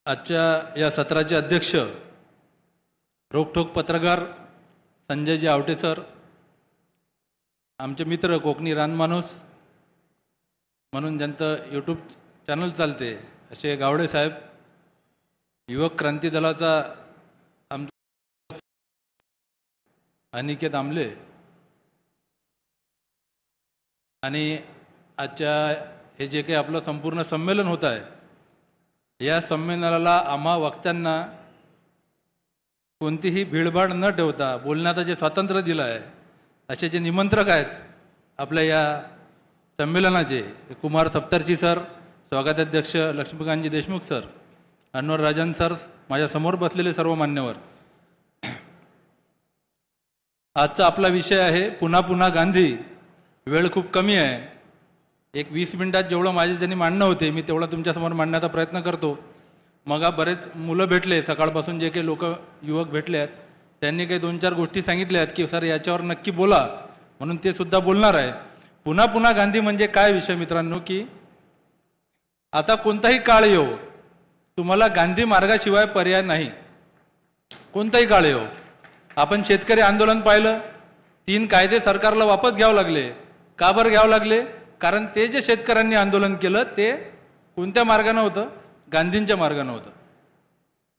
आजच्या या सत्राचे अध्यक्ष रोखठोक पत्रकार संजयजी आवटे सर, आमचे मित्र कोकणी रानमाणूस म्हणून ज्यांचं यूट्यूब चॅनल चालते असे गावडे साहेब, युवक क्रांती दलाचा आमचा अनिकेत आमले आणि आजच्या हे जे काही आपलं संपूर्ण संमेलन होत आहे, या संमेलनाला आम्हा वक्त्यांना कोणतीही भीडभाड न ठेवता बोलण्याचं जे स्वातंत्र्य दिलं आहे, असे जे निमंत्रक आहेत आपल्या या संमेलनाचे, कुमार सप्तर्षी सर, स्वागताध्यक्ष लक्ष्मीकांतजी देशमुख सर, अनवर राजन सर, माझ्यासमोर बसलेले सर्व मान्यवर. आजचा आपला विषय आहे पुन्हा पुन्हा गांधी. वेळ खूप कमी आहे, एक 20 मिनिटात जेवढं माझे ज्यांनी मांडणं होते मी तेवढं तुमच्यासमोर मांडण्याचा प्रयत्न करतो. मग बरेच मुलं भेटले, सकाळपासून जे काही लोक युवक भेटले आहेत त्यांनी काही 2-4 गोष्टी सांगितल्या आहेत की सर याच्यावर नक्की बोला, म्हणून ते सुद्धा बोलणार आहे. पुन्हा पुन्हा गांधी म्हणजे काय विषय मित्रांनो, की आता कोणताही काळ येऊ तुम्हाला गांधी मार्गाशिवाय पर्याय नाही. कोणताही काळ येऊ. आपण शेतकरी आंदोलन पाहिलं, 3 कायदे सरकारला वापस घ्यावं लागले. का बरं घ्यावं लागले? कारण ते जे शेतकऱ्यांनी आंदोलन केलं ते कोणत्या मार्गाने होतं? गांधींच्या मार्गाने होतं.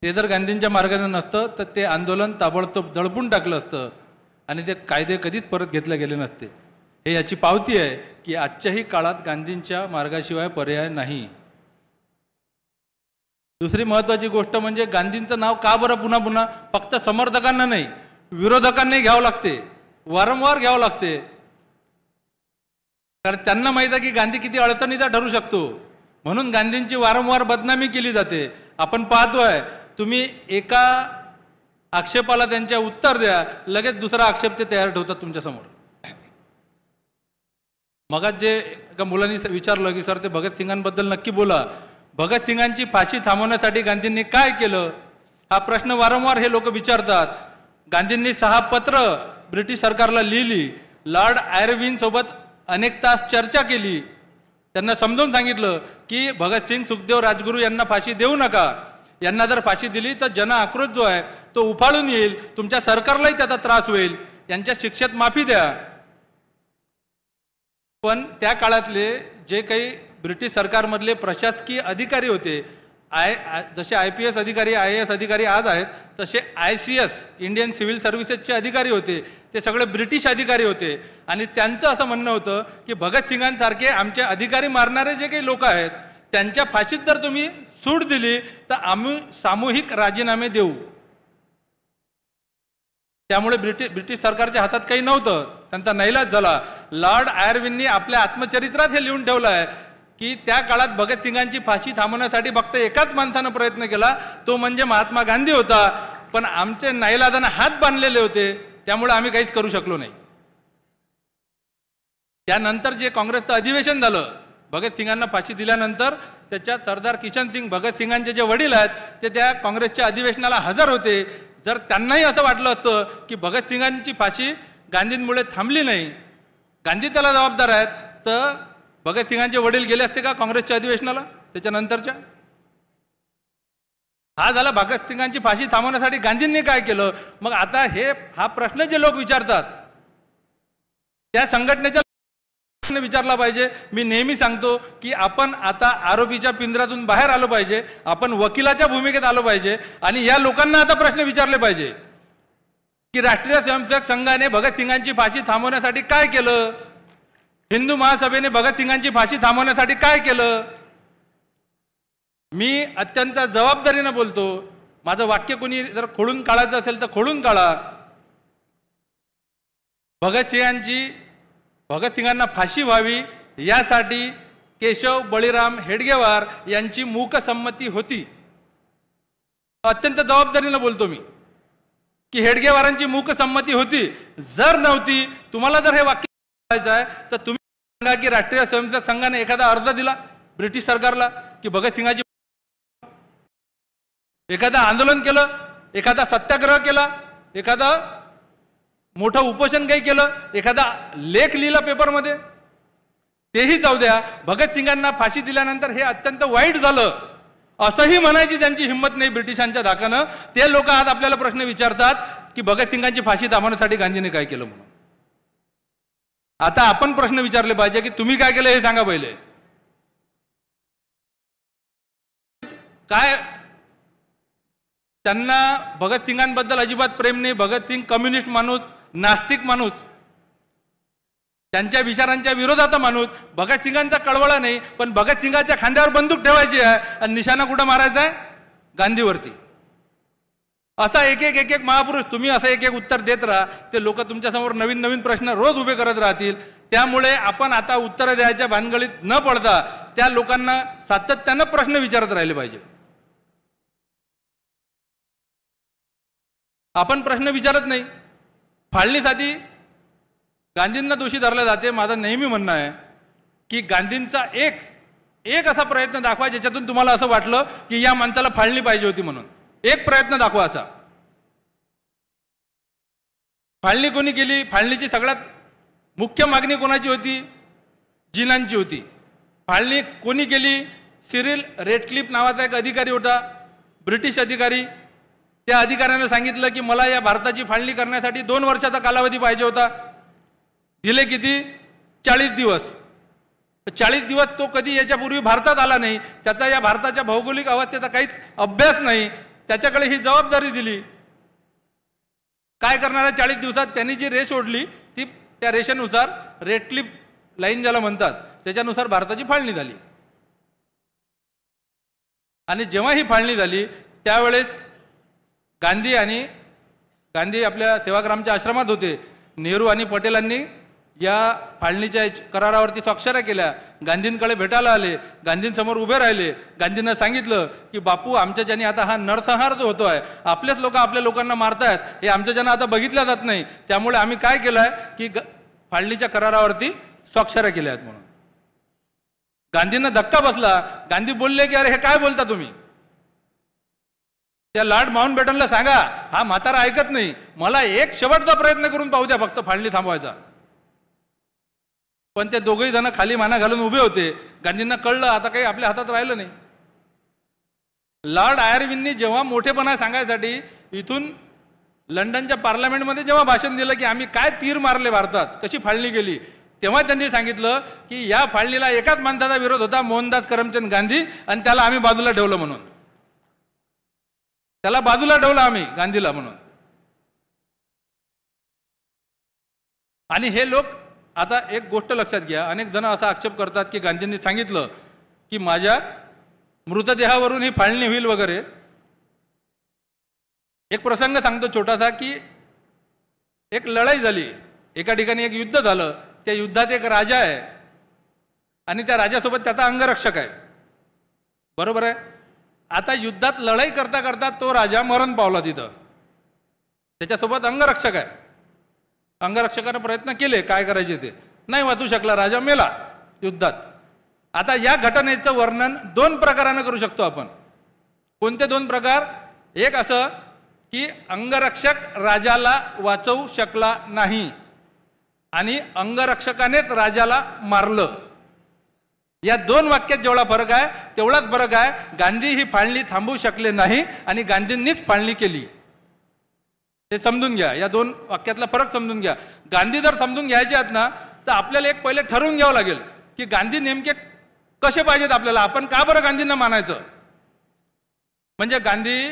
ते जर गांधींच्या मार्गाने नसतं तर ते आंदोलन ताबडतोब दडपून टाकलं असतं आणि ते कायदे कधीच परत घेतले गेले नसते. हे याची पावती आहे की आजच्याही काळात गांधींच्या मार्गाशिवाय पर्याय नाही. दुसरी महत्त्वाची गोष्ट म्हणजे गांधींचं नाव का बरं पुन्हा पुन्हा फक्त समर्थकांना नाही, विरोधकांनाही घ्यावं लागते, वारंवार घ्यावं लागते. कारण त्यांना माहीत आहे की गांधी किती अडचणीचा ठरू शकतो, म्हणून गांधींची वारंवार बदनामी केली जाते. आपण पाहतोय, तुम्ही एका आक्षेपाला त्यांच्या उत्तर द्या, लगेच दुसरा आक्षेप ते तयार ठेवतात तुमच्यासमोर. मगाच जे एका मुलांनी विचारलं की सर ते भगतसिंगांबद्दल नक्की बोला. भगतसिंगांची फाशी थांबवण्यासाठी गांधींनी काय केलं, हा प्रश्न वारंवार हे लोक विचारतात. गांधींनी 6 पत्र ब्रिटिश सरकारला लिहिली, लॉर्ड आयर्विन सोबत अनेक तास चर्चा केली, त्यांना समजावून सांगितलं की भगतसिंग, सुखदेव, राजगुरू यांना फाशी देऊ नका. यांना जर फाशी दिली तर जन आक्रोश जो आहे तो उफाळून येईल, तुमच्या सरकारलाही त्याचा त्रास होईल, यांच्या शिक्षेत माफी द्या. पण त्या काळातले जे काही ब्रिटिश सरकारमधले प्रशासकीय अधिकारी होते, जसे IPS अधिकारी, IAS अधिकारी आज आहेत, तसे ICS इंडियन सिव्हिल सर्व्हिसेसचे अधिकारी होते, ते सगळे ब्रिटिश अधिकारी होते. आणि त्यांचं असं म्हणणं होतं की भगतसिंगांसारखे आमचे अधिकारी मारणारे जे काही लोक आहेत त्यांच्या फाशीत जर तुम्ही सूट दिली तर आम्ही सामूहिक राजीनामे देऊ. त्यामुळे ब्रिटिश सरकारच्या हातात काही नव्हतं, त्यांचा नाईलाज झाला. लॉर्ड आयर्विननी आपल्या आत्मचरित्रात हे लिहून ठेवलं आहे की त्या काळात भगतसिंगांची फाशी थांबवण्यासाठी फक्त एकाच माणसानं प्रयत्न केला, तो म्हणजे महात्मा गांधी होता. पण आमचे नाईलाजाने हात बांधलेले होते, त्यामुळे आम्ही काहीच करू शकलो नाही. त्यानंतर जे काँग्रेसचं अधिवेशन झालं, भगतसिंगांना फाशी दिल्यानंतर त्याच्यात सरदार किशन सिंग, भगतसिंगांचे जे वडील आहेत, ते त्या काँग्रेसच्या अधिवेशनाला हजर होते. जर त्यांनाही असं वाटलं असतं की भगतसिंगांची फाशी गांधींमुळे थांबली नाही, गांधी त्याला जबाबदार आहेत, तर भगतसिंगांचे वडील गेले असते का काँग्रेसच्या अधिवेशनाला त्याच्यानंतरच्या? हा झाला भगतसिंगांची फाशी थांबवण्यासाठी गांधींनी काय केलं. मग आता हा प्रश्न जे लोक विचारतात त्या संघटनेच्या विचारला पाहिजे. मी नेहमी सांगतो की आपण आता आरोपीच्या पिंजऱ्यातून बाहेर आलो पाहिजे, आपण वकिलाच्या भूमिकेत आलो पाहिजे आणि या लोकांना आता प्रश्न विचारले पाहिजे की राष्ट्रीय स्वयंसेवक संघाने भगतसिंगांची फाशी थांबवण्यासाठी काय केलं, हिंदू महासभेने भगतसिंगांची फाशी थांबवण्यासाठी काय केलं. मी अत्यंत जबाबदारीने बोलतो, माझं वाक्य कोणी जर खोडून काढायचं असेल तर खोडून काढा. भगतसिंगांना फाशी व्हावी यासाठी केशव बळीराम हेडगेवार यांची मूकसंमती होती. अत्यंत जबाबदारीने बोलतो मी की हेडगेवारांची मूकसंमती होती. जर नव्हती, तुम्हाला जर हे वाक्य करायचं आहे तर तुम्ही सांगा की राष्ट्रीय स्वयंसेवक संघाने एखादा अर्ज दिला ब्रिटिश सरकारला की भगतसिंगाची, एखादा आंदोलन केलं, एखादा सत्याग्रह केला, एखादा मोठं उपोषण काही केलं, एखादा लेख लिहिला पेपरमध्ये, तेही जाऊ द्या. भगतसिंगांना फाशी दिल्यानंतर हे अत्यंत वाईट झालं. असंही म्हणायची ज्यांची हिंमत नाही ब्रिटिशांच्या धाकानं, ते लोक आज आपल्याला प्रश्न विचारतात की भगतसिंगांची फाशी थांबवण्यासाठी गांधींनी काय केलं म्हणून. आता आपण प्रश्न विचारले पाहिजे की तुम्ही काय केलं हे सांगा पहिले. काय त्यांना भगतसिंगांबद्दल अजिबात प्रेम नाही. भगतसिंग कम्युनिस्ट माणूस, नास्तिक माणूस, त्यांच्या विचारांच्या विरोधाचा माणूस. भगतसिंगांचा कळवळा नाही, पण भगतसिंगाच्या खांद्यावर बंदूक ठेवायची आहे आणि निशाणा कुठं मारायचा आहे? गांधीवरती. असा एक एक महापुरुष तुम्ही असं एक उत्तर देत राहा, ते लोक तुमच्यासमोर नवीन नवीन प्रश्न रोज उभे करत राहतील. त्यामुळे आपण आता उत्तर द्यायच्या भानगडीत न पडता त्या लोकांना सातत्यानं प्रश्न विचारत राहिले पाहिजे. आपण प्रश्न विचारत नाही. फाळणीसाठी गांधींना दोषी धरले जाते. माझं नेहमी म्हणणं आहे की गांधींचा एक असा प्रयत्न दाखवा ज्याच्यातून तुम्हाला असं वाटलं की या माणसाला फाळणी पाहिजे होती म्हणून. एक प्रयत्न दाखवा असा. फाळणी कोणी केली? फाळणीची सगळ्यात मुख्य मागणी कोणाची होती? जिनांची होती. फाळणी कोणी केली? सिरिल रेडक्लिफ नावाचा एक अधिकारी होता, ब्रिटिश अधिकारी. त्या अधिकाऱ्याने सांगितलं की मला या भारताची फाळणी करण्यासाठी 2 वर्षाचा कालावधी पाहिजे होता. दिले किती? 40 दिवस. 40 दिवस तो कधी याच्यापूर्वी भारतात आला नाही. त्याचा या भारताच्या भौगोलिक अवस्थेचा काहीच अभ्यास नाही. त्याच्याकडे ही जबाबदारी दिली. काय करणार आहे 40 दिवसात? त्यांनी जी रेष ओढली ती त्या रेषेनुसार, रेडक्लिफ लाईन ज्याला म्हणतात, त्याच्यानुसार भारताची फाळणी झाली. आणि जेव्हा ही फाळणी झाली त्यावेळेस गांधी आपल्या सेवाग्रामच्या आश्रमात होते. नेहरू आणि पटेलांनी या फाळणीच्या करारावरती स्वाक्षऱ्या केल्या. गांधींकडे भेटायला आले, गांधींसमोर उभे राहिले. गांधींना सांगितलं की बापू, आमच्या ज्याने आता हा नरसंहार जो होतोय, आपलेच लोक आपल्या लोकांना मारतायत, हे आमच्या ज्यांना आता बघितल्या जात नाही. त्यामुळे आम्ही काय केलंय की फाळणीच्या करारावरती स्वाक्षऱ्या केल्या आहेत म्हणून. गांधींना धक्का बसला. गांधी बोलले की अरे हे काय बोलता तुम्ही? त्या लॉर्ड माउंटबॅटनला सांगा, हा म्हातारा ऐकत नाही, मला एक शेवटचा प्रयत्न करून पाहू द्या फक्त फाळणी थांबवायचा. पण ते दोघेही जण खाली माना घालून उभे होते. गांधींना कळलं आता काही आपल्या हातात राहिलं नाही. लॉर्ड आयर्विननी जेव्हा मोठेपणा सांगायसाठी इथून लंडनच्या पार्लमेंटमध्ये जेव्हा भाषण दिलं की आम्ही काय तीर मारले भारतात, कशी फाळणी केली, तेव्हा त्यांनी सांगितलं की या फाळणीला एकाच माणसाचा विरोध होता, मोहनदास करमचंद गांधी, आणि त्याला आम्ही बाजूला ठेवलं म्हणून. त्याला बाजूला ठेवलं आम्ही गांधीला म्हणून. आणि हे लोक आता एक गोष्ट लक्षात घ्या, अनेक जण असा आक्षेप करतात की गांधींनी सांगितलं की माझ्या मृतदेहावरून ही फाळणी होईल वगैरे. एक प्रसंग सांगतो छोटासा की एक लढाई झाली, एका ठिकाणी एक युद्ध झालं. त्या युद्धात एक राजा आहे आणि त्या राजासोबत त्याचा अंगरक्षक आहे, बरोबर आहे. आता युद्धात लढाई करता करता तो राजा मरण पावला तिथं. त्याच्यासोबत अंगरक्षक आहे. अंगरक्षकाने प्रयत्न केले काय करायचे ते, नाही वाचू शकला, राजा मेला युद्धात. आता या घटनेचं वर्णन 2 प्रकारानं करू शकतो आपण. कोणते 2 प्रकार? एक असं की अंगरक्षक राजाला वाचवू शकला नाही आणि अंगरक्षकानेच राजाला मारलं. या 2 वाक्यात जेवढा फरक आहे तेवढाच फरक आहे. गांधी ही फाळणी थांबवू शकले नाही आणि गांधींनीच फाळणी केली. हे समजून घ्या, या 2 वाक्यातला फरक समजून घ्या. गांधी जर समजून घ्यायचे आहेत ना तर आपल्याला एक पहिले ठरवून घ्यावं लागेल की गांधी नेमके कसे पाहिजेत आपल्याला. आपण का बरं गांधींना मानायचं? म्हणजे गांधी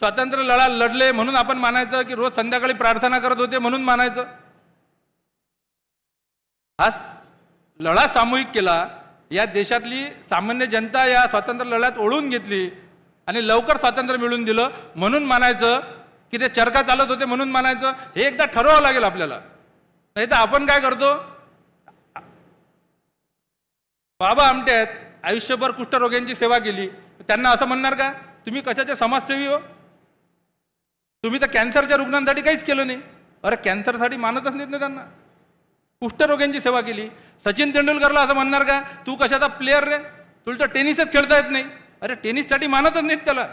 स्वातंत्र्य लढा लढले म्हणून आपण मानायचं की रोज संध्याकाळी प्रार्थना करत होते म्हणून मानायचं? हा लढा सामूहिक केला, या देशातली सामान्य जनता या स्वातंत्र्य लढ्यात ओढून घेतली आणि लवकर स्वातंत्र्य मिळवून दिलं म्हणून मानायचं की ते चरखा चालत होते म्हणून मानायचं? हे एकदा ठरवावं लागेल आपल्याला. नाही तर आपण काय करतो, बाबा आमटे आहेत, आयुष्यभर कुष्ठरोग्यांची सेवा केली, त्यांना असं म्हणणार का तुम्ही कशाचे समाजसेवी हो? तुम्ही तर कॅन्सरच्या रुग्णांसाठी काहीच केलं नाही. अरे कॅन्सरसाठी मानतच नाहीत ना त्यांना. कुष्ठरोग्यांची सेवा केली. सचिन तेंडुलकरला असं म्हणणार का तू कशाचा प्लेअर रे, तुला तर टेनिसच खेळता येत नाही? अरे टेनिससाठी मानतच नाहीत त्याला.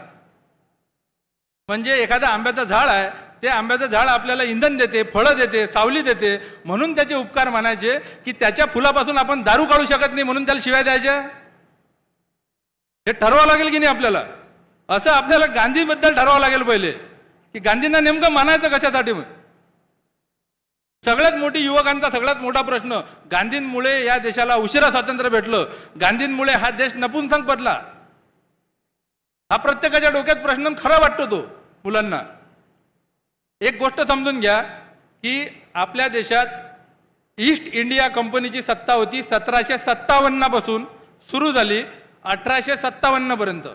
म्हणजे एखादं आंब्याचं झाड आहे, ते आंब्याचं झाड आपल्याला इंधन देते, फळं देते, सावली देते, म्हणून त्याचे उपकार मानायचे की त्याच्या फुलापासून आपण दारू काढू शकत नाही म्हणून त्याला शिवाय द्यायच्या? हे ठरवावं लागेल की नाही आपल्याला? असं आपल्याला गांधीबद्दल ठरवावं लागेल पहिले की गांधींना नेमकं मानायचं कशासाठी. सगळ्यात मोठी युवकांचा सगळ्यात मोठा प्रश्न, गांधींमुळे या देशाला उशिरा स्वातंत्र्य भेटलं, गांधींमुळे हा देश नपुंसक पडला. हा प्रत्येकाच्या डोक्यात प्रश्न खरा वाटतो तो मुलांना. एक गोष्ट समजून घ्या की आपल्या देशात ईस्ट इंडिया कंपनीची सत्ता होती 1757 पासून सुरू झाली 1857 पर्यंत,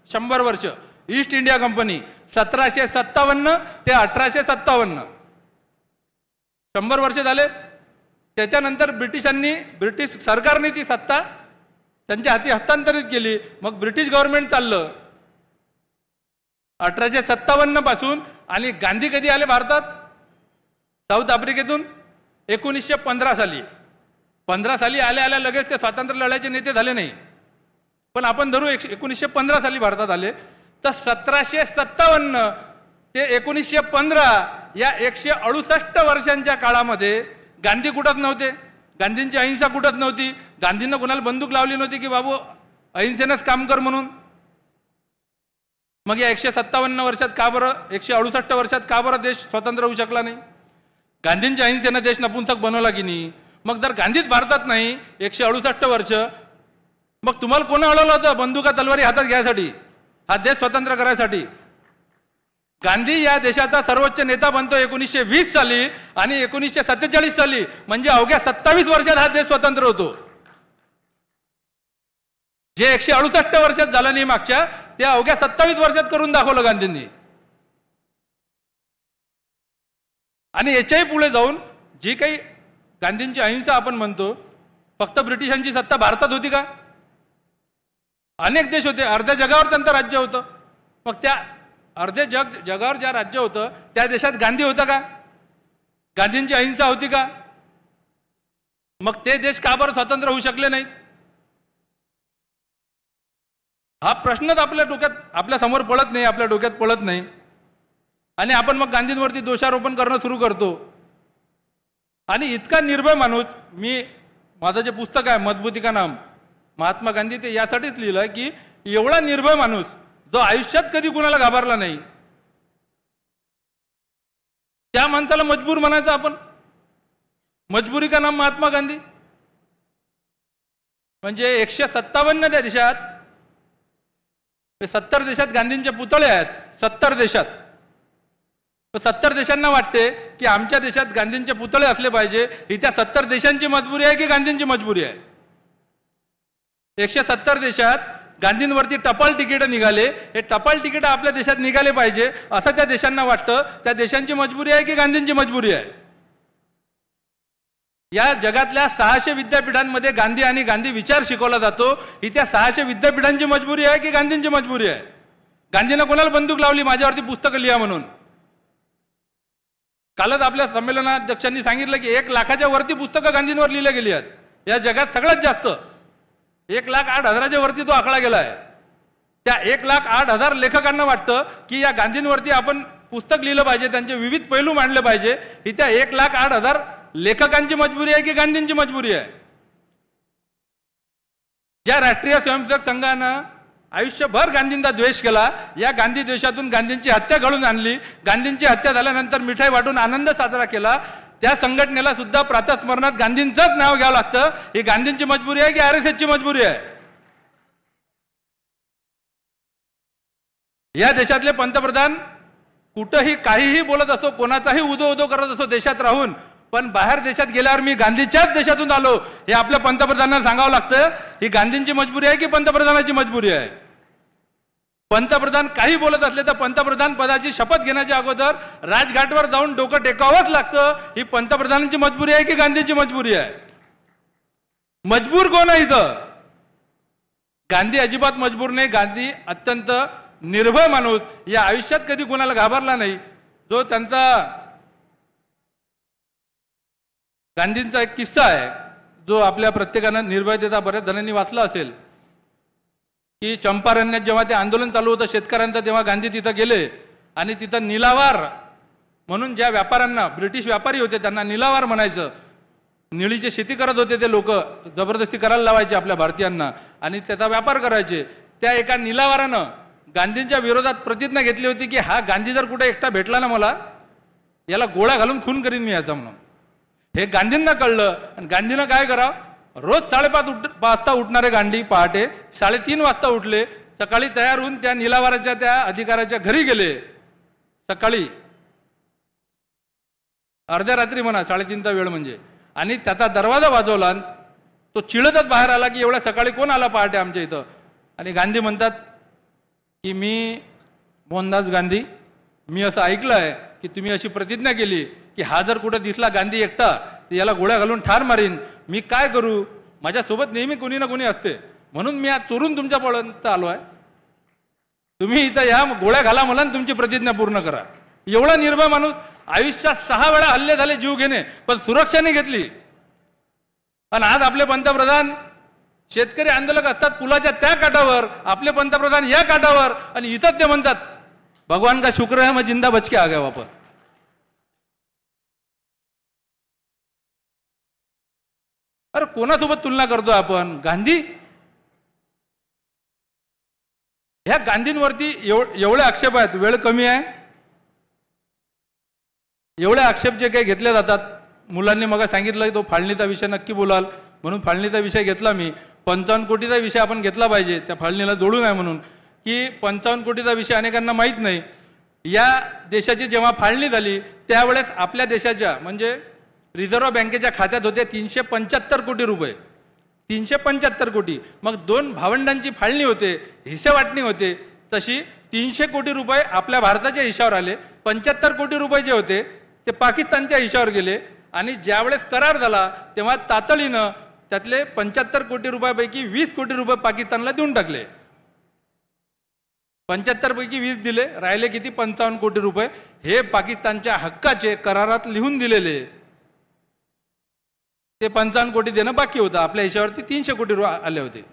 100 वर्ष. ईस्ट इंडिया कंपनी 1757 ते 1857, 100 वर्ष झाले. त्याच्यानंतर ब्रिटिश सरकारने ती सत्ता त्यांच्या हाती हस्तांतरित केली. मग ब्रिटिश गव्हर्नमेंट चाललं 1857 पासून. आणि गांधी कधी आले भारतात? साऊथ आफ्रिकेतून 1915 साली. 15 साली आल्या लगेच ते स्वातंत्र्य लढ्याचे नेते झाले नाही, पण आपण धरू 1915 साली भारतात आले. तर 1757 ते 1915 या 168 वर्षांच्या काळामध्ये गांधी कुठंच नव्हते. गांधींची अहिंसा कुठंच नव्हती. गांधींना कोणाला बंदूक लावली नव्हती की बाबू अहिंसेनंच काम कर म्हणून. मग या 157 वर्षात का बरं, 168 वर्षात का बरं देश स्वतंत्र होऊ शकला नाही? गांधींच्या अहिंसेनं देश नपुंसक बनवला की नाही? मग जर गांधीच भारतात नाही 168 वर्ष, मग तुम्हाला कोण अडवलं होतं बंदुका तलवारी हातात घ्यायसाठी, हा देश स्वतंत्र करायसाठी? गांधी या देशाचा सर्वोच्च नेता बनतो 1920 साली आणि 1947 साली, म्हणजे अवघ्या 27 वर्षात हा देश स्वतंत्र होतो. जे 168 वर्षात झालं नाही मागच्या, ते अवघ्या 27 वर्षात करून दाखवलं गांधींनी. आणि याच्याही पुढे जाऊन जी काही गांधींची अहिंसा आपण म्हणतो, फक्त ब्रिटिशांची सत्ता भारतात होती का? अनेक देश होते, अर्ध्या जगावर त्यांचं राज्य होतं. मग त्या अर्ध्या जगावर ज्या राज्य होतं त्या देशात गांधी होता का? गांधींची अहिंसा होती का? मग ते देश का बरं स्वतंत्र होऊ शकले नाहीत? हा प्रश्नच आपल्या डोक्यात, आपल्या समोर पडत नाही, आपल्या डोक्यात पडत नाही. आणि आपण मग गांधींवरती दोषारोपण करणं सुरू करतो. आणि इतका निर्भय माणूस, माझं जे पुस्तक आहे मजबूती का नाम, महात्मा गांधी, ते यासाठीच लिहिलं की एवढा निर्भय माणूस जो आयुष्यात कधी कुणाला घाबरला नाही, त्या माणसाला मजबूर म्हणायचं आपण. मजबुरी का नाम महात्मा गांधी. म्हणजे 157 त्या देशात, 70 देशात गांधींचे पुतळे आहेत. 70 देशात. 70 देशांना वाटते की आमच्या देशात गांधींचे पुतळे असले पाहिजे. ही त्या 70 देशांची मजबुरी आहे की गांधींची मजबुरी आहे? 170 देशात गांधींवरती टपाल तिकीट निघाले, हे टपाल तिकीट आपल्या देशात निघाले पाहिजे असं त्या देशांना वाटतं. त्या देशांची मजबुरी आहे की गांधींची मजबुरी आहे? या जगातल्या 600 विद्यापीठांमध्ये गांधी आणि गांधी विचार शिकवला जातो. ही त्या 600 विद्यापीठांची मजबुरी आहे की गांधींची मजबुरी आहे? गांधींना कोणाला बंदूक लावली माझ्यावरती पुस्तकं लिहा म्हणून? कालच आपल्या संमेलनाध्यक्षांनी सांगितलं की 1 लाखाच्या वरती पुस्तकं गांधींवर लिहिल्या गेली आहेत. या जगात सगळ्यात जास्त 1,08,000च्या वरती तो आकडा गेला आहे. त्या 1,08,000 लेखकांना वाटतं की या गांधींवरती आपण पुस्तक लिहिलं पाहिजे, त्यांचे विविध पैलू मांडले पाहिजे. ही त्या 1,08,000 लेखकांची मजबुरी आहे की गांधींची मजबुरी आहे? ज्या राष्ट्रीय स्वयंसेवक संघानं आयुष्यभर गांधींचा द्वेष केला, या गांधी द्वेषातून गांधींची हत्या घडून आणली. गांधींची हत्या झाल्यानंतर मिठाई वाटून आनंद साजरा केला. त्या संघटनेला सुद्धा प्रातस्मरणात गांधींचंच नाव घ्यावं लागतं. ही गांधींची मजबुरी आहे की RSSची मजबुरी आहे? या देशातले पंतप्रधान कुठंही काहीही बोलत असो, कोणाचाही उदो उदो करत असो देशात राहून, पण बाहेर देशात गेल्यावर मी गांधीच्याच देशातून आलो हे आपल्या पंतप्रधानांना सांगावं लागतं. ही गांधींची मजबुरी आहे की पंतप्रधानाची मजबुरी आहे? पंतप्रधान काही बोलत असले तर पंतप्रधान पदाची शपथ घेण्याच्या अगोदर राजघाटवर जाऊन डोकं टेकावंच लागतं. ही पंतप्रधानांची मजबुरी आहे की गांधींची मजबुरी आहे? मजबूर कोण आहे इथं? गांधी अजिबात मजबूर नाही. गांधी अत्यंत निर्भय माणूस, या आयुष्यात कधी कोणाला घाबरला नाही. जो त्यांचा गांधींचा एक किस्सा आहे जो आपल्या प्रत्येकानं निर्भयतेचा बऱ्याच जणांनी वाचला असेल की चंपारण्यात जेव्हा ते आंदोलन चालू होतं शेतकऱ्यांचं, तेव्हा गांधी तिथं गेले आणि तिथं निलावार म्हणून ज्या व्यापाऱ्यांना, ब्रिटिश व्यापारी होते त्यांना निलावार म्हणायचं, निळीची शेती करत होते ते लोक, जबरदस्ती करायला लावायचे आपल्या भारतीयांना आणि त्याचा व्यापार करायचे. त्या एका निलावारानं गांधींच्या विरोधात प्रतिज्ञा घेतली होती की हा गांधी जर कुठे एकटा भेटला ना मला, याला गोळ्या घालून खून करीन मी याचा म्हणून. हे गांधींना कळलं आणि गांधीनं काय करावं, रोज 5:30 वाजता उठणारे गांधी पहाटे 3:30 वाजता उठले, सकाळी तयार होऊन त्या निलावाराच्या त्या अधिकाऱ्याच्या घरी गेले. सकाळी अर्ध्या रात्री म्हणा, 3:30चा वेळ म्हणजे, आणि त्याचा दरवाजा वाजवला. तो चिडतच बाहेर आला की एवढ्या सकाळी कोण आला पहाटे आमच्या इथं. आणि गांधी म्हणतात की मी मोहनदास गांधी, मी असं ऐकलं आहे की तुम्ही अशी प्रतिज्ञा केली की हा जर कुठं दिसला गांधी एकटा तर याला गोळ्या घालून ठार मारीन. मी काय करू, माझ्यासोबत नेहमी कोणी ना कोणी असते, म्हणून मी आज चोरून तुमच्यापर्यंत आलो आहे. तुम्ही इथं या, गोळ्या घाला मला आणि तुमची प्रतिज्ञा पूर्ण करा. एवढा निर्भय माणूस. आयुष्यात 6 वेळा हल्ले झाले जीव घेणे, पण सुरक्षाने घेतली. आणि आज आपले पंतप्रधान शेतकरी आंदोलक असतात पुलाच्या त्या काठावर, आपले पंतप्रधान या काठावर, आणि इथं ते म्हणतात भगवान का शुक्र है मैं जिंदा बच के आ गया वापस. अरे कोणासोबत तुलना करतो आपण? गांधी. ह्या गांधींवरती एवढे आक्षेप आहेत. वेळ कमी आहे. एवढे आक्षेप जे काही घेतले जातात, मुलांनी मग सांगितलं की तो फाळणीचा विषय नक्की बोलाल, म्हणून फाळणीचा विषय घेतला मी. 55 कोटीचा विषय आपण घेतला पाहिजे, त्या फाळणीला जोडून आहे म्हणून, की 55 कोटीचा विषय अनेकांना माहीत नाही. या देशाची जेव्हा फाळणी झाली त्यावेळेस आपल्या देशाच्या म्हणजे रिझर्व्ह बँकेच्या खात्यात होते 375 कोटी रुपये. 375 कोटी. मग 2 भावंडांची फाळणी होते, हिस्से वाटणी होते, तशी 300 कोटी रुपये आपल्या भारताच्या हिशावर आले. 75 कोटी रुपये जे होते ते पाकिस्तानच्या हिशावर गेले. आणि ज्यावेळेस करार झाला तेव्हा तातडीनं त्यातले 75 कोटी रुपयापैकी 20 कोटी रुपये पाकिस्तानला देऊन टाकले. 75 पैकी 20 दिले, राहिले किती? 55 कोटी रुपये. हे पाकिस्तानच्या हक्काचे करारात लिहून दिलेले. ते 55 कोटी देणं बाकी होतं. आपल्या हिशावरती 300 कोटी रुपये आले होते.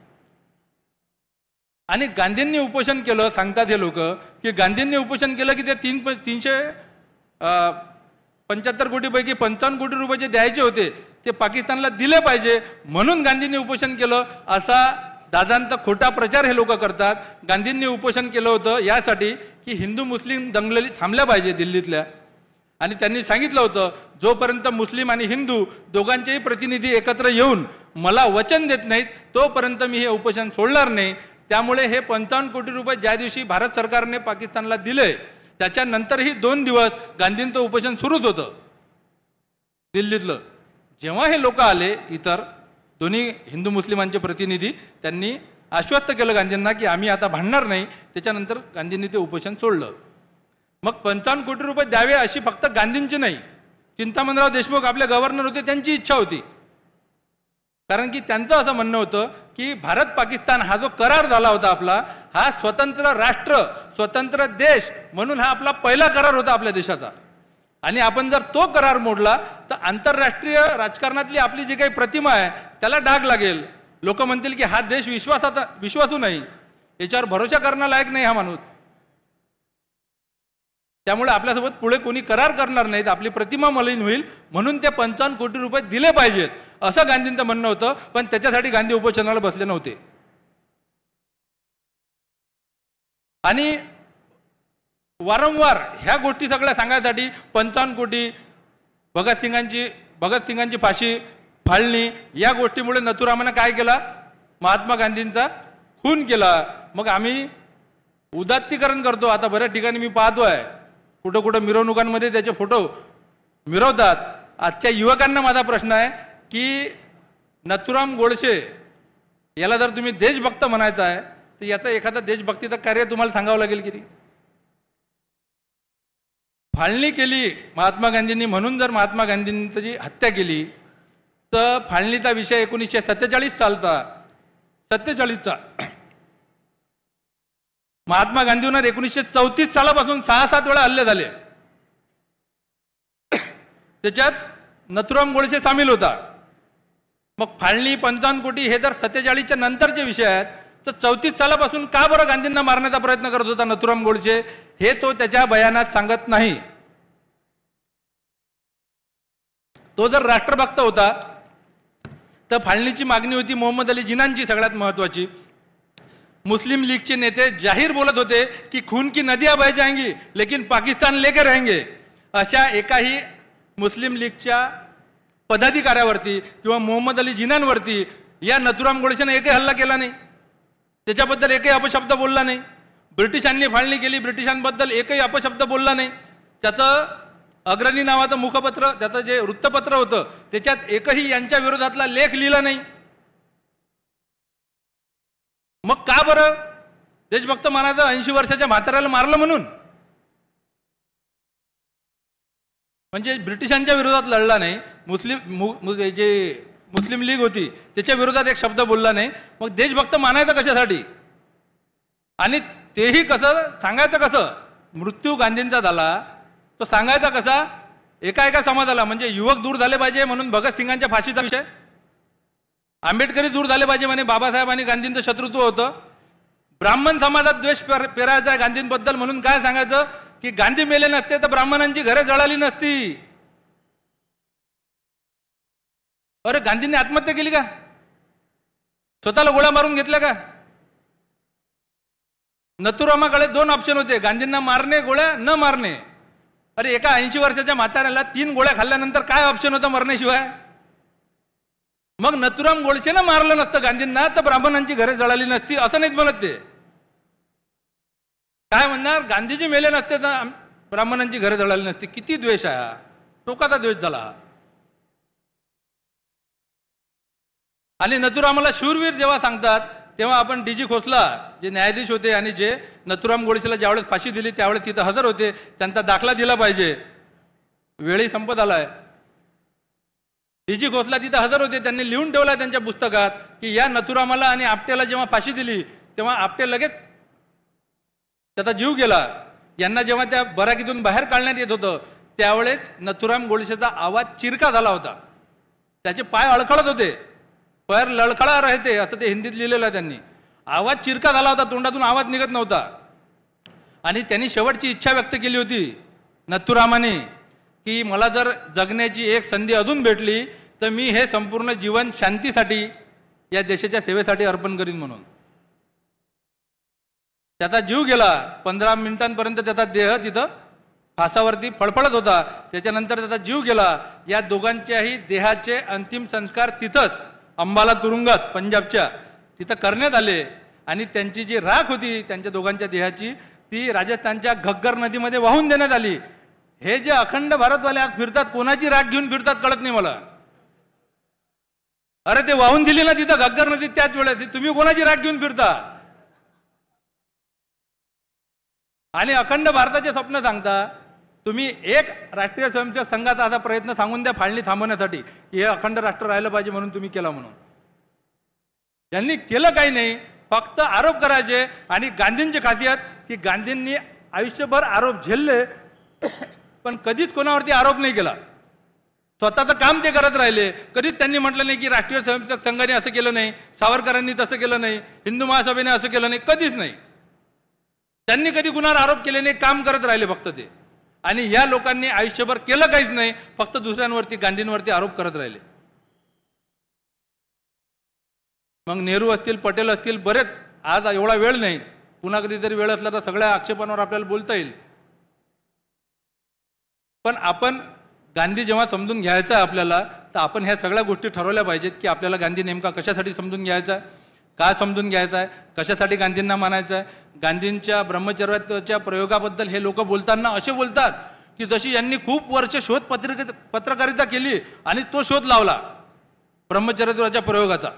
आणि गांधींनी उपोषण केलं. सांगतात हे लोक की गांधींनी उपोषण केलं की ते 375 कोटीपैकी 55 कोटी रुपये जे द्यायचे होते ते पाकिस्तानला दिले पाहिजे, म्हणून गांधींनी उपोषण केलं, असा दादांचा खोटा प्रचार हे लोक करतात. गांधींनी उपोषण केलं होतं यासाठी की हिंदू मुस्लिम दंगली थांबल्या पाहिजे दिल्लीतल्या. आणि त्यांनी सांगितलं होतं जोपर्यंत मुस्लिम आणि हिंदू दोघांचेही प्रतिनिधी एकत्र येऊन मला वचन देत नाहीत तोपर्यंत मी हे उपोषण सोडणार नाही. त्यामुळे हे 55 कोटी रुपये ज्या दिवशी भारत सरकारने पाकिस्तानला दिले त्याच्यानंतरही 2 दिवस गांधींचं उपोषण सुरूच होतं दिल्लीतलं. जेव्हा हे लोक आले, इतर दोन्ही हिंदू मुस्लिमांचे प्रतिनिधी, त्यांनी आश्वस्त केलं गांधींना की आम्ही आता भांडणार नाही. त्याच्यानंतर गांधींनी ते उपोषण सोडलं. मग 55 कोटी रुपये द्यावे अशी फक्त गांधींची नाही, चिंतामणराव देशमुख आपले गव्हर्नर होते त्यांची इच्छा होती. कारण की त्यांचं असं म्हणणं होतं की भारत पाकिस्तान हा जो करार झाला होता आपला, हा स्वतंत्र राष्ट्र स्वतंत्र देश म्हणून हा आपला पहिला करार होता आपल्या देशाचा. आणि आपण जर तो करार मोडला तर आंतरराष्ट्रीय राजकारणातली आपली जी काही प्रतिमा आहे त्याला डाग लागेल. लोक म्हणतील की हा देश विश्वासू नाही, याच्यावर भरोसा करण्यालायक नाही हा माणूस. त्यामुळे आपल्यासोबत पुढे कोणी करार करणार नाहीत, आपली प्रतिमा मलिन होईल, म्हणून ते 55 कोटी रुपये दिले पाहिजेत असं गांधींचं म्हणणं होतं. पण त्याच्यासाठी गांधी उपोषणाला बसले नव्हते. आणि वारंवार ह्या गोष्टी सगळ्या सांगायसाठी 55 कोटी, भगत सिंगांची फाशी, फाळणी, या गोष्टीमुळे नथुरामानं काय केला? महात्मा गांधींचा खून केला. मग आम्ही उदात्तीकरण करतो. आता बऱ्याच ठिकाणी मी पाहतोय कुठं कुठं मिरवणुकांमध्ये त्याचे फोटो मिरवतात. आजच्या युवकांना माझा प्रश्न आहे की नथुराम गोडसे याला जर तुम्ही देशभक्त म्हणायचं आहे तर याचं एखादं देशभक्तीचं कार्य तुम्हाला सांगावं लागेल की नाही? फाळणी केली महात्मा गांधींनी, म्हणून जर महात्मा गांधींची हत्या केली तर फाळणीचा विषय 1947 सालचा 47चा महात्मा गांधींवर 1934 सालापासून 6-7 वेळा हल्ले झाले. त्याच्यात नथुराम गोडसे सामील होता. मग फाळणी 55 कोटी हे जर 47च्या नंतरचे विषय आहेत तर 34 सालापासून का बरं गांधींना मारण्याचा प्रयत्न करत होता नथुराम गोडसे, हे तो त्याच्या बयानात सांगत नाही. तो जर राष्ट्रभक्त होता तर फाळणीची मागणी होती मोहम्मद अली जिनांची, सगळ्यात महत्वाची. मुस्लिम लीगचे नेते जाहीर बोलत होते की खून की नदियां बह जाएंगी लेकिन पाकिस्तान लेके रहेंगे. अशा एकाही मुस्लिम लीगच्या पदाधिकाऱ्यावरती किंवा मोहम्मद अली जिनांवरती या नथुराम गोडसेने एकही हल्ला केला नाही, त्याच्याबद्दल एकही अपशब्द बोलला नाही. ब्रिटिशांनी फाळणी केली, ब्रिटिशांबद्दल एकही अपशब्द बोलला नाही. त्याचं अग्रणी नावाचं मुखपत्र, त्याचं जे वृत्तपत्र होतं त्याच्यात एकही यांच्या विरोधातला लेख लिहिला नाही. मग का बरं देशभक्त मानाचं 80 वर्षाच्या म्हाताऱ्याला मारलं म्हणून? म्हणजे ब्रिटिशांच्या विरोधात लढला नाही, मुस्लिम लीग होती त्याच्या विरोधात एक शब्द बोलला नाही, मग देशभक्त मानायचं कशासाठी? आणि तेही कसं सांगायचं? कसं मृत्यू गांधींचा झाला तो सांगायचा कसा? एका समाजाला, म्हणजे युवक दूर झाले पाहिजे म्हणून भगतसिंगांच्या फाशीचा विषय, आंबेडकरी दूर झाले पाहिजे म्हणे बाबासाहेब आणि गांधींचं शत्रुत्व होतं, ब्राह्मण समाजात द्वेष पेरायचा आहे गांधींबद्दल म्हणून काय सांगायचं की गांधी मेले नसते तर ब्राह्मणांची घरे जळाली नसती. अरे गांधींनी आत्महत्या केली का? स्वतःला गोळ्या मारून घेतल्या का? नथुरामाकडे 2 ऑप्शन होते, गांधींना मारणे, गोळ्या न मारणे. अरे एका 80 वर्षाच्या म्हाताऱ्याला 3 गोळ्या खाल्ल्यानंतर काय ऑप्शन होतं मरण्याशिवाय? मग नथुराम गोडसेनं मारलं नसतं गांधींना तर ब्राह्मणांची घरे जळाली नसती असं नाहीत म्हणत. ते काय म्हणणार? गांधीजी मेले नसते तर ब्राह्मणांची घरे जळाली नसती. किती द्वेष आहे, टोकाचा द्वेष झाला. आणि नथुरामाला शूरवीर जेव्हा सांगतात तेव्हा आपण डी.जी. खोसला जे न्यायाधीश होते आणि जे नथुराम गोडसेला ज्यावेळेस फाशी दिली त्यावेळेस तिथं हजर होते, त्यांचा दाखला दिला पाहिजे. वेळही संपत आलाय. डी.जी. खोसला तिथं हजर होते, त्यांनी लिहून ठेवला त्यांच्या पुस्तकात की या नथुरामाला आणि आपटेला जेव्हा फाशी दिली तेव्हा आपटे लगेच त्याचा जीव गेला. यांना जेव्हा त्या बराकीतून बाहेर काढण्यात येत होतं त्यावेळेस नथुराम गोडसेचा आवाज चिरका झाला होता, त्याचे पाय अडखळत होते, पैर लळखळा राहते असं ते हिंदीत लिहिलेलं आहे त्यांनी. आवाज चिरका झाला होता, तोंडातून आवाज निघत नव्हता. आणि त्यांनी शेवटची इच्छा व्यक्त केली होती नथुरामाने की मला जर जगण्याची एक संधी अजून भेटली तर मी हे संपूर्ण जीवन शांतीसाठी या देशाच्या सेवेसाठी अर्पण करीन म्हणून. त्याचा जीव गेला. 15 मिनिटांपर्यंत त्याचा देह तिथं फासावरती फळफळत होता. त्याच्यानंतर त्याचा जीव गेला. या दोघांच्याही देहाचे अंतिम संस्कार तिथंच अंबाला तुरुंगात पंजाबच्या तिथं करण्यात आले. आणि त्यांची जी राख होती त्यांच्या दोघांच्या देहाची ती राजस्थानच्या घग्गर नदीमध्ये वाहून देण्यात आली. हे जे अखंड भारतवाले आज फिरतात कोणाची राख घेऊन फिरतात कळत नाही मला. अरे ते वाहून दिली ना तिथं घग्गर नदीत त्याच वेळेस, तुम्ही कोणाची राख घेऊन फिरता? आणि अखंड भारताचे स्वप्न सांगता तुम्ही. एक राष्ट्रीय स्वयंसेवक संघाचा असा प्रयत्न सांगून द्या फाळणी थांबवण्यासाठी की हे अखंड राष्ट्र राहिलं पाहिजे म्हणून तुम्ही केला म्हणून. यांनी केलं काही नाही, फक्त आरोप करायचे. आणि गांधींची खासियत की गांधींनी आयुष्यभर आरोप झेलले पण कधीच कोणावरती आरोप नाही केला. स्वतःचं काम ते करत राहिले. कधीच त्यांनी म्हटलं नाही की राष्ट्रीय स्वयंसेवक संघाने असं केलं नाही, सावरकरांनी तसं केलं नाही, हिंदू महासभेने असं केलं नाही, कधीच नाही. त्यांनी कधी कुणावर आरोप केले नाही, काम करत राहिले फक्त ते. आणि या लोकांनी आयुष्यभर केलं काहीच नाही, फक्त दुसऱ्यांवरती गांधींवरती आरोप करत राहिले. मग नेहरू असतील, पटेल असतील, बरेच. आज एवढा वेळ नाही, पुन्हा कधीतरी वेळ असला तर सगळ्या आक्षेपांवर आपल्याला बोलता येईल. पण आपण गांधी जेव्हा समजून घ्यायचा आपल्याला तर आपण ह्या सगळ्या गोष्टी ठरवल्या पाहिजेत की आपल्याला गांधी नेमका कशासाठी समजून घ्यायचा आहे, का समजून घ्यायचा आहे, कशासाठी गांधींना मानायचं आहे. गांधींच्या ब्रह्मचर्याच्या प्रयोगाबद्दल हे लोक बोलताना असे बोलतात की जशी यांनी खूप वर्ष पत्रकारिता केली आणि तो शोध लावला ब्रह्मचर्याच्या प्रयोगाचा.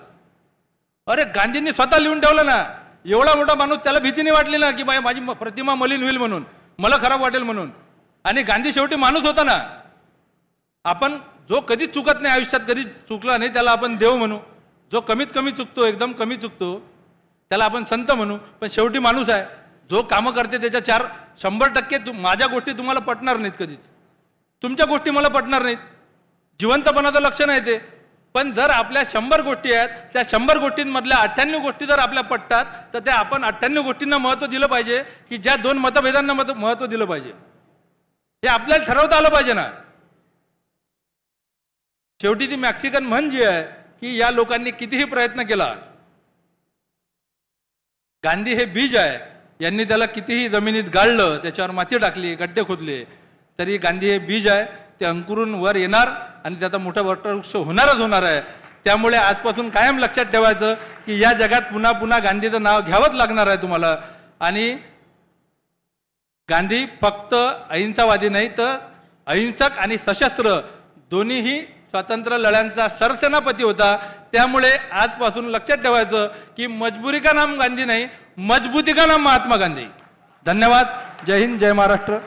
अरे गांधींनी स्वतः लिहून ठेवलं ना. एवढा मोठा माणूस, त्याला भीतीने वाटली ना की बाई माझी प्रतिमा मलिन होईल म्हणून, मला खराब वाटेल म्हणून. आणि गांधी शेवटी माणूस होता ना. आपण जो कधीच चुकत नाही आयुष्यात, कधी चुकला नाही त्याला आपण देव म्हणू. जो कमीत कमी चुकतो, एकदम कमी चुकतो त्याला आपण संत म्हणू. पण शेवटी माणूस आहे. जो कामं करते त्याच्या 100% माझ्या गोष्टी तुम्हाला पटणार नाहीत, कधीच तुमच्या गोष्टी मला पटणार नाहीत. जिवंतपणाचं लक्षण आहे ते. पण जर आपल्या 100 गोष्टी आहेत, त्या 100 गोष्टींमधल्या 98 गोष्टी जर आपल्या पटतात तर त्या आपण 98 गोष्टींना महत्त्व दिलं पाहिजे की ज्या 2 मतभेदांना महत्त्व दिलं पाहिजे. हे आपल्याला ठरवता आलं पाहिजे ना. शेवटी ती मॅक्सिकन म्हण जी आहे की या लोकांनी कितीही प्रयत्न केला गांधी हे बीज आहे. यांनी त्याला कितीही जमिनीत गाळलं, त्याच्यावर माती टाकली, गड्डे खोदले, तरी गांधी हे बीज आहे. ते अंकुरून वर येणार आणि त्याचा मोठा वटवृक्ष होणार आहे. त्यामुळे आजपासून कायम लक्षात ठेवायचं की या जगात पुन्हा पुन्हा गांधीचं नाव घ्यावंच लागणार आहे तुम्हाला. आणि गांधी फक्त अहिंसावादी नाही, तर अहिंसक आणि सशस्त्र दोन्हीही स्वातंत्र्य लढ्यांचा सरसेनापती होता. त्यामुळे आजपासून लक्षात ठेवायचं की मजबुरी का नाम गांधी नाही, मजबूती का नाम महात्मा गांधी. धन्यवाद. जय हिंद, जय महाराष्ट्र.